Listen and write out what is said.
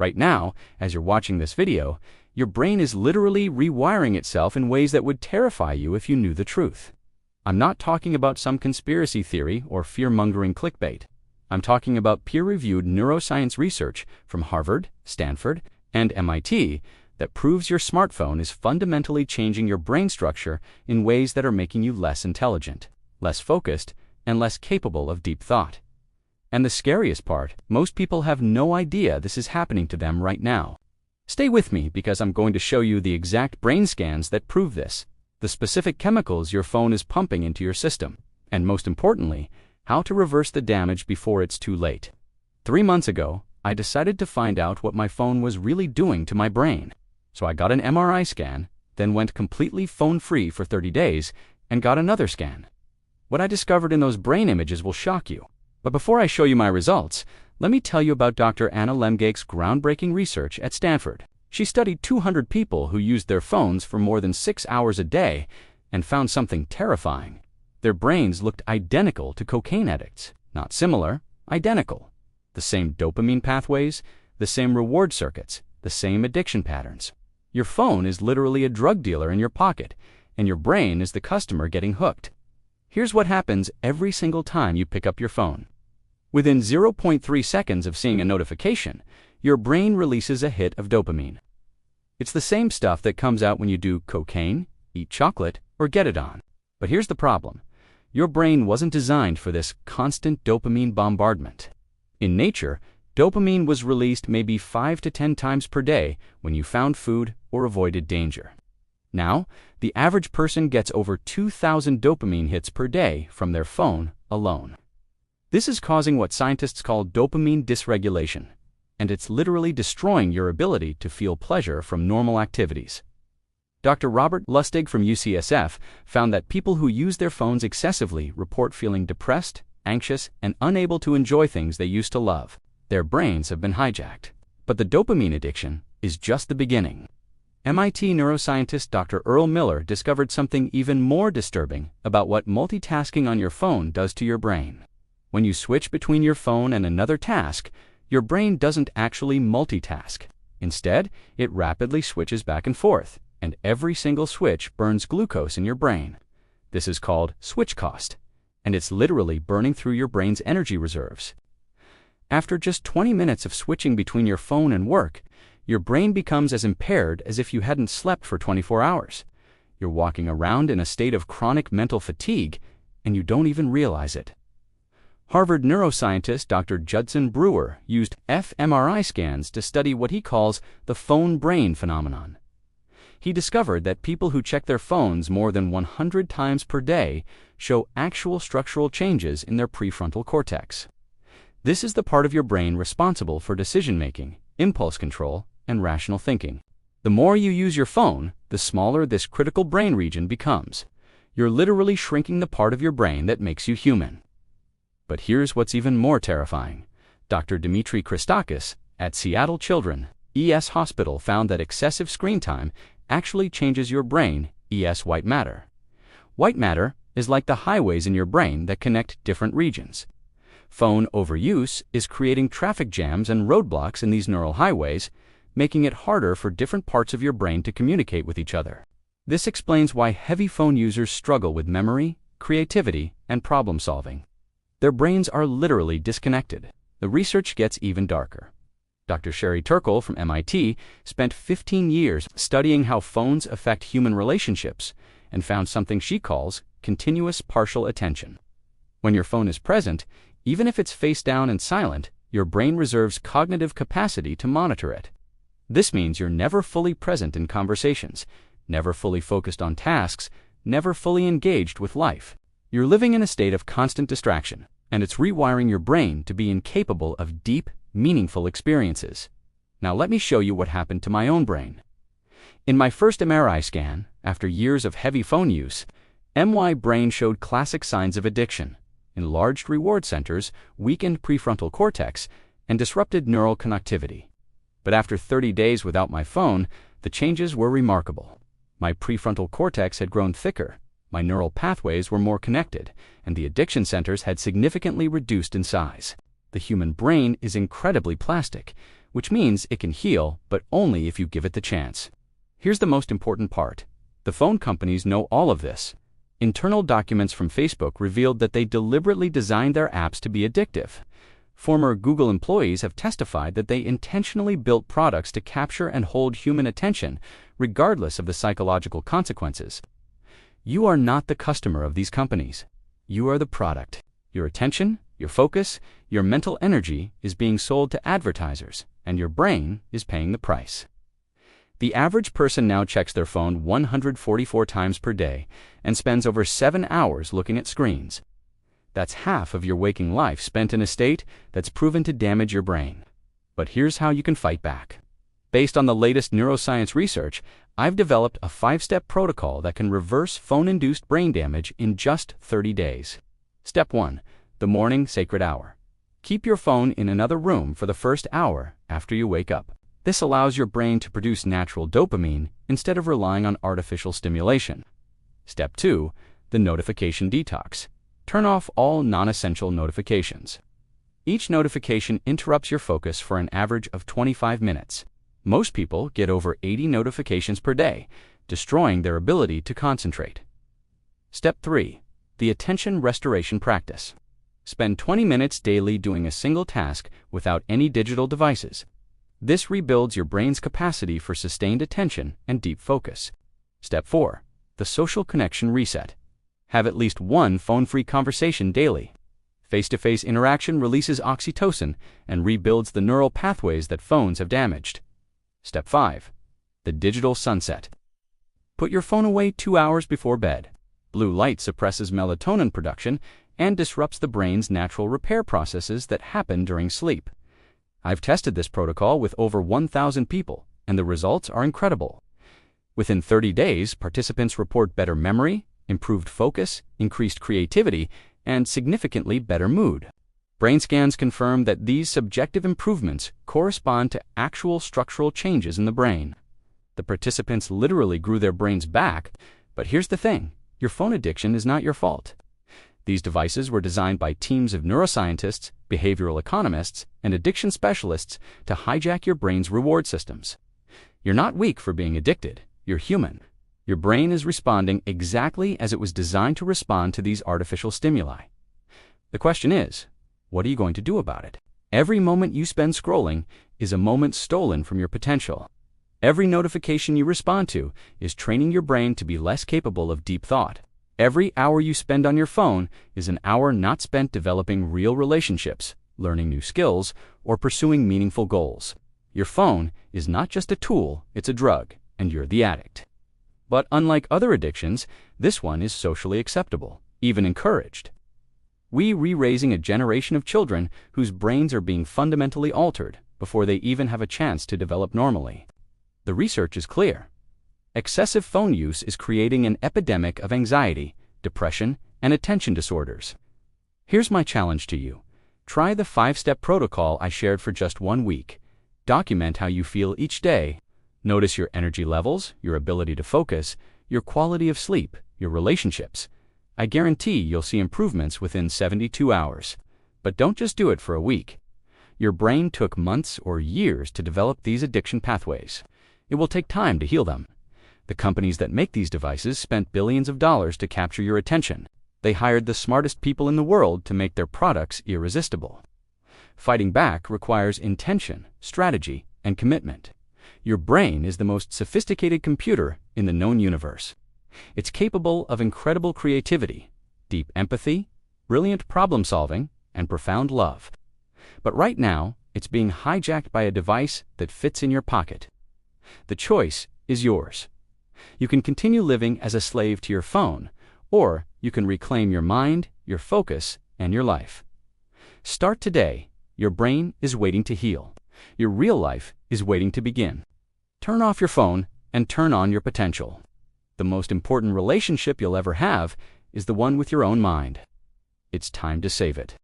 Right now, as you're watching this video, your brain is literally rewiring itself in ways that would terrify you if you knew the truth. I'm not talking about some conspiracy theory or fear-mongering clickbait. I'm talking about peer-reviewed neuroscience research from Harvard, Stanford, and MIT that proves your smartphone is fundamentally changing your brain structure in ways that are making you less intelligent, less focused, and less capable of deep thought. And the scariest part, most people have no idea this is happening to them right now. Stay with me because I'm going to show you the exact brain scans that prove this, the specific chemicals your phone is pumping into your system, and most importantly, how to reverse the damage before it's too late. 3 months ago, I decided to find out what my phone was really doing to my brain. So I got an MRI scan, then went completely phone-free for 30 days, and got another scan. What I discovered in those brain images will shock you. But before I show you my results, let me tell you about Dr. Anna Lemgake's groundbreaking research at Stanford. She studied 200 people who used their phones for more than 6 hours a day and found something terrifying. Their brains looked identical to cocaine addicts. Not similar, identical. The same dopamine pathways, the same reward circuits, the same addiction patterns. Your phone is literally a drug dealer in your pocket, and your brain is the customer getting hooked. Here's what happens every single time you pick up your phone. Within 0.3 seconds of seeing a notification, your brain releases a hit of dopamine. It's the same stuff that comes out when you do cocaine, eat chocolate, or get it on. But here's the problem. Your brain wasn't designed for this constant dopamine bombardment. In nature, dopamine was released maybe 5 to 10 times per day when you found food or avoided danger. Now, the average person gets over 2,000 dopamine hits per day from their phone alone. This is causing what scientists call dopamine dysregulation, and it's literally destroying your ability to feel pleasure from normal activities. Dr. Robert Lustig from UCSF found that people who use their phones excessively report feeling depressed, anxious, and unable to enjoy things they used to love. Their brains have been hijacked. But the dopamine addiction is just the beginning. MIT neuroscientist Dr. Earl Miller discovered something even more disturbing about what multitasking on your phone does to your brain. When you switch between your phone and another task, your brain doesn't actually multitask. Instead, it rapidly switches back and forth, and every single switch burns glucose in your brain. This is called switch cost, and it's literally burning through your brain's energy reserves. After just 20 minutes of switching between your phone and work, your brain becomes as impaired as if you hadn't slept for 24 hours. You're walking around in a state of chronic mental fatigue, and you don't even realize it. Harvard neuroscientist Dr. Judson Brewer used fMRI scans to study what he calls the phone-brain phenomenon. He discovered that people who check their phones more than 100 times per day show actual structural changes in their prefrontal cortex. This is the part of your brain responsible for decision-making, impulse control, and rational thinking. The more you use your phone, the smaller this critical brain region becomes. You're literally shrinking the part of your brain that makes you human. But here's what's even more terrifying. Dr. Dimitri Christakis at Seattle Children's Hospital found that excessive screen time actually changes your brain, white matter. White matter is like the highways in your brain that connect different regions. Phone overuse is creating traffic jams and roadblocks in these neural highways, making it harder for different parts of your brain to communicate with each other. This explains why heavy phone users struggle with memory, creativity, and problem solving. Their brains are literally disconnected. The research gets even darker. Dr. Sherry Turkle from MIT spent 15 years studying how phones affect human relationships and found something she calls continuous partial attention. When your phone is present, even if it's face down and silent, your brain reserves cognitive capacity to monitor it. This means you're never fully present in conversations, never fully focused on tasks, never fully engaged with life. You're living in a state of constant distraction, and it's rewiring your brain to be incapable of deep, meaningful experiences. Now let me show you what happened to my own brain. In my first MRI scan, after years of heavy phone use, my brain showed classic signs of addiction: enlarged reward centers, weakened prefrontal cortex, and disrupted neural connectivity. But after 30 days without my phone, the changes were remarkable. My prefrontal cortex had grown thicker, my neural pathways were more connected, and the addiction centers had significantly reduced in size. The human brain is incredibly plastic. which means it can heal, but only if you give it the chance. Here's the most important part. The phone companies know all of this. Internal documents from Facebook revealed that they deliberately designed their apps to be addictive. Former Google employees have testified that they intentionally built products to capture and hold human attention, regardless of the psychological consequences. You are not the customer of these companies. You are the product. Your attention, your focus, your mental energy is being sold to advertisers, and your brain is paying the price. The average person now checks their phone 144 times per day and spends over 7 hours looking at screens. That's half of your waking life spent in a state that's proven to damage your brain. But here's how you can fight back. Based on the latest neuroscience research, I've developed a 5-step protocol that can reverse phone-induced brain damage in just 30 days. Step 1. The morning sacred hour. Keep your phone in another room for the first hour after you wake up. This allows your brain to produce natural dopamine instead of relying on artificial stimulation. Step 2. The notification detox. Turn off all non-essential notifications. Each notification interrupts your focus for an average of 25 minutes. Most people get over 80 notifications per day, destroying their ability to concentrate. Step 3. The attention restoration practice. Spend 20 minutes daily doing a single task without any digital devices. This rebuilds your brain's capacity for sustained attention and deep focus. Step 4. The social connection reset. Have at least one phone-free conversation daily. Face-to-face interaction releases oxytocin and rebuilds the neural pathways that phones have damaged. Step 5. The digital sunset. Put your phone away 2 hours before bed. Blue light suppresses melatonin production and disrupts the brain's natural repair processes that happen during sleep. I've tested this protocol with over 1,000 people, and the results are incredible. Within 30 days, participants report better memory, improved focus, increased creativity, and significantly better mood. Brain scans confirm that these subjective improvements correspond to actual structural changes in the brain. The participants literally grew their brains back, but here's the thing, your phone addiction is not your fault. These devices were designed by teams of neuroscientists, behavioral economists, and addiction specialists to hijack your brain's reward systems. You're not weak for being addicted, you're human. Your brain is responding exactly as it was designed to respond to these artificial stimuli. The question is, what are you going to do about it? Every moment you spend scrolling is a moment stolen from your potential. Every notification you respond to is training your brain to be less capable of deep thought. Every hour you spend on your phone is an hour not spent developing real relationships, learning new skills, or pursuing meaningful goals. Your phone is not just a tool, it's a drug, and you're the addict. But unlike other addictions, this one is socially acceptable, even encouraged. We're raising a generation of children whose brains are being fundamentally altered before they even have a chance to develop normally. The research is clear. Excessive phone use is creating an epidemic of anxiety, depression, and attention disorders. Here's my challenge to you. Try the 5-step protocol I shared for just 1 week. Document how you feel each day. Notice your energy levels, your ability to focus, your quality of sleep, your relationships. I guarantee you'll see improvements within 72 hours. But don't just do it for a week. Your brain took months or years to develop these addiction pathways. It will take time to heal them. The companies that make these devices spent billions of dollars to capture your attention. They hired the smartest people in the world to make their products irresistible. Fighting back requires intention, strategy, and commitment. Your brain is the most sophisticated computer in the known universe. It's capable of incredible creativity, deep empathy, brilliant problem-solving, and profound love. But right now, it's being hijacked by a device that fits in your pocket. The choice is yours. You can continue living as a slave to your phone, or you can reclaim your mind, your focus, and your life. Start today. Your brain is waiting to heal. Your real life is waiting to begin. Turn off your phone and turn on your potential. The most important relationship you'll ever have is the one with your own mind. It's time to save it.